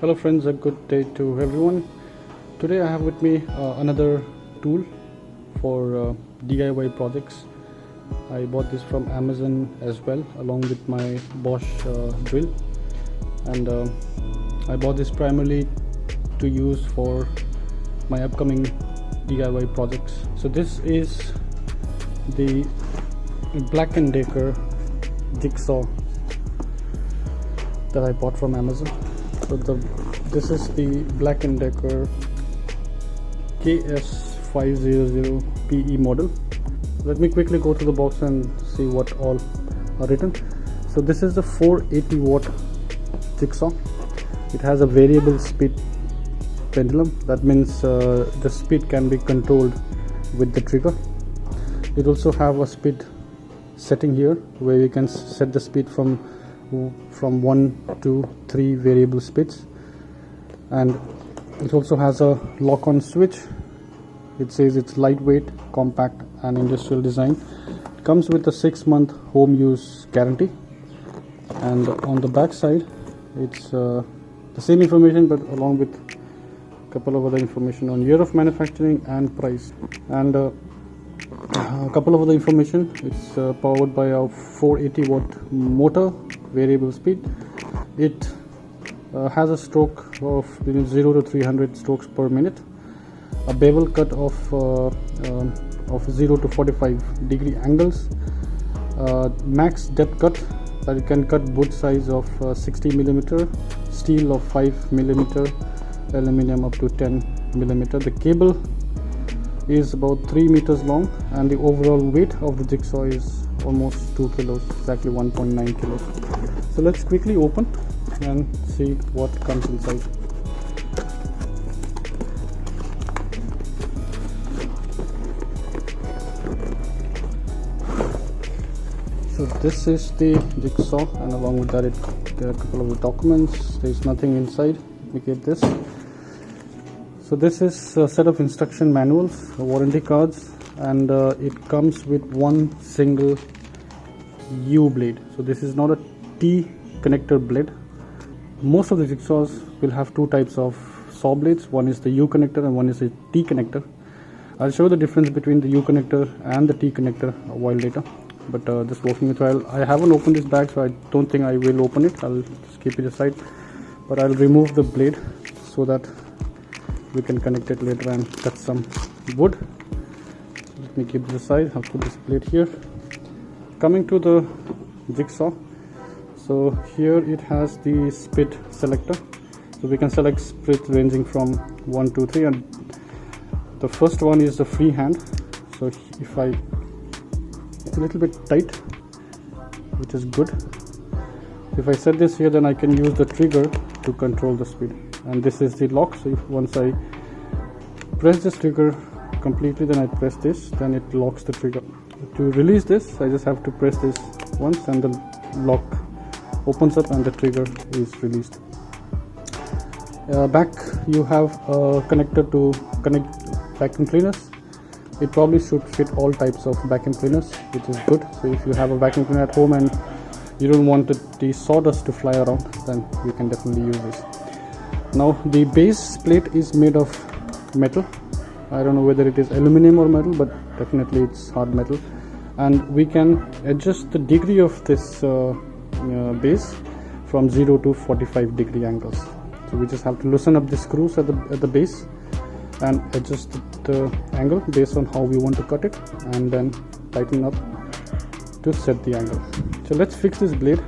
Hello friends, a good day to everyone. Today I have with me another tool for DIY projects. I bought this from Amazon as well, along with my Bosch drill, and I bought this primarily to use for my upcoming DIY projects. So this is the Black+Decker Jigsaw that I bought from Amazon. So this is the Black+Decker Ks700Pe model. Let me quickly go to the box and see what all are written. So this is the 480 watt jigsaw. It has a variable speed pendulum. That means the speed can be controlled with the trigger. It also have a speed setting here where you can set the speed from 1 to 3 variable speeds, and it also has a lock-on switch. It says it's lightweight, compact and industrial design. It comes with a 6-month home use guarantee, and on the back side it's the same information but along with a couple of other information on year of manufacturing and price, and a couple of other information. It's powered by a 480 watt motor, variable speed. It has a stroke of 0 to 300 strokes per minute, a bevel cut of 0 to 45 degree angles, max depth cut that you can cut both sides of 60 millimeter, steel of 5 millimeter, aluminum up to 10 millimeter. The cable is about 3 meters long, and the overall weight of the jigsaw is almost 2 kilos, exactly 1.9 kilos. So let's quickly open and see what comes inside. So this is the jigsaw, and along with that there are a couple of the documents. There is nothing inside. Let me get this. So this is a set of instruction manuals, warranty cards, and it comes with one single U blade. So this is not a T connector blade. Most of the jigsaws will have two types of saw blades. One is the U connector and one is a T connector. I'll show the difference between the U connector and the T connector a while later, but just walking it while I haven't opened this bag, so I don't think I will open it. I'll just keep it aside, but I'll remove the blade so that we can connect it later and cut some wood. Let me keep this aside. I'll put this blade here. Coming to the jigsaw, so here it has the spit selector, so we can select spits ranging from 1 to 3, and the first one is the free hand. So if it's a little bit tight, which is good. If I set this here, then I can use the trigger to control the speed, and this is the lock. So once I press this trigger completely, then I press this, then it locks the trigger. To release this, I just have to press this once and the lock opens up and the trigger is released. Back you have a connector to connect vacuum cleaners. It probably should fit all types of vacuum cleaners, which is good. So if you have a vacuum cleaner at home and you don't want the sawdust to fly around, then you can definitely use this. Now the base plate is made of metal. I don't know whether it is aluminum or metal, but definitely it's hard metal, and we can adjust the degree of this base from 0 to 45 degree angles. So we just have to loosen up the screws at the base and adjust the angle based on how we want to cut it, and then tighten up to set the angle. So let's fix this blade.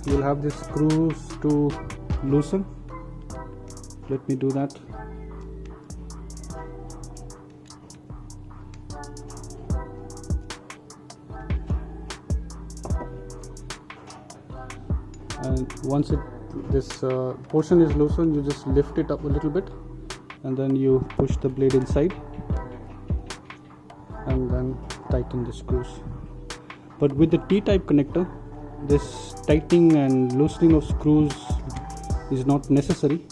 We'll have the screws to loosen. Let me do that. And once this portion is loosened, you just lift it up a little bit, and then you push the blade inside and then tighten the screws. But with the T-type connector, this tightening and loosening of screws is not necessary,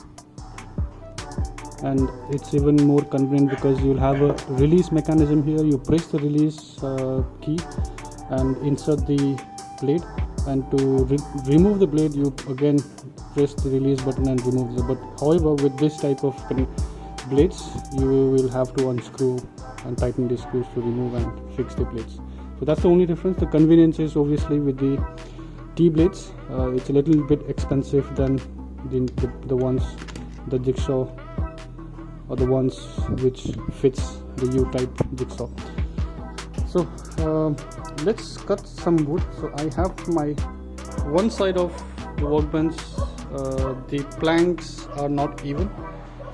and it's even more convenient because you'll have a release mechanism here. You press the release key and insert the blade, and to remove the blade, you again press the release button and remove the. But however, with this type of blades, you will have to unscrew and tighten the screws to remove and fix the blades. So that's the only difference. The convenience is obviously with the T blades, it's a little bit expensive than the ones, the jigsaw, or the ones which fits the U-type jigsaw. So let's cut some wood. So I have my one side of the workbench, the planks are not even.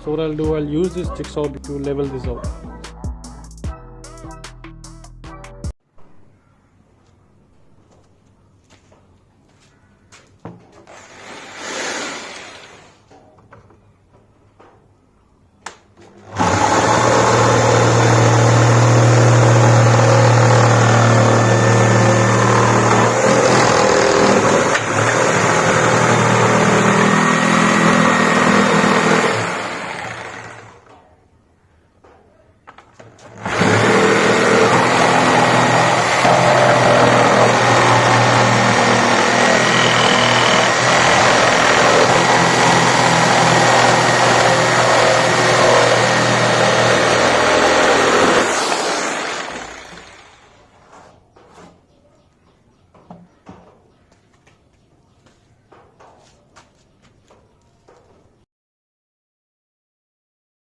So what I'll do, I'll use this jigsaw to level this out.